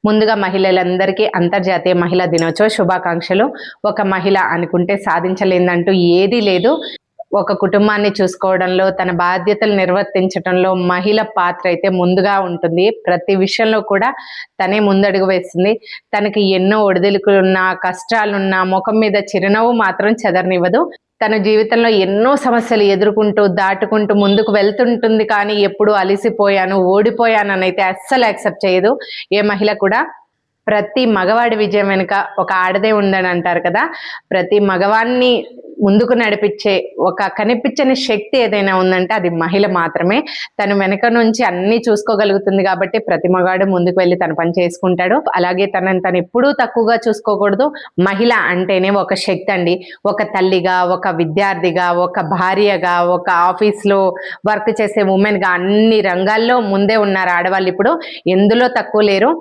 ముందుగా మహిళలందరికీ అంతర్జాతీయ మహిళా దినోత్సవ శుభాకాంక్షలు. ఒక మహిళ అనుకుంటే సాధించలేనిదంటూ ఏదీ లేదు. ఒక కుటుంబాన్ని చూసుకోవడంలో, తన బాధ్యతలు నిర్వర్తించటంలో మహిళ పాత్ర అయితే ముందుగా ఉంటుంది. ప్రతి విషయంలో కూడా తనే ముందడుగు వేస్తుంది. తనకి ఎన్నో ఒడిదుడుకులున్నా, కష్టాలున్నా ముఖం మీద చిరునవ్వు మాత్రం చెదరనివ్వదు. తన జీవితంలో ఎన్నో సమస్యలు ఎదుర్కొంటూ, దాటుకుంటూ ముందుకు వెళ్తుంటుంది. కానీ ఎప్పుడూ అలిసిపోయాను, ఓడిపోయాననైతే అస్సలు యాక్సెప్ట్ చేయదు ఏ మహిళ కూడా. ప్రతి మగవాడి విజయం వెనుక ఒక ఆడదే ఉందని అంటారు కదా. ప్రతి మగవాన్ని ముందుకు నడిపించే ఒక కనిపించని శక్తి ఏదైనా ఉందంటే అది మహిళ మాత్రమే. తను వెనక నుంచి అన్ని చూసుకోగలుగుతుంది కాబట్టి ప్రతి మగాడు ముందుకు వెళ్ళి తన పని చేసుకుంటాడు. అలాగే తను ఎప్పుడూ తక్కువగా చూసుకోకూడదు. మహిళ అంటేనే ఒక శక్తి అండి. ఒక తల్లిగా, ఒక విద్యార్థిగా, ఒక భార్యగా, ఒక ఆఫీస్లో వర్క్ చేసే ఉమెన్గా అన్ని రంగాల్లో ముందే ఉన్నారు ఆడవాళ్ళు. ఇప్పుడు ఎందులో తక్కువ లేరు.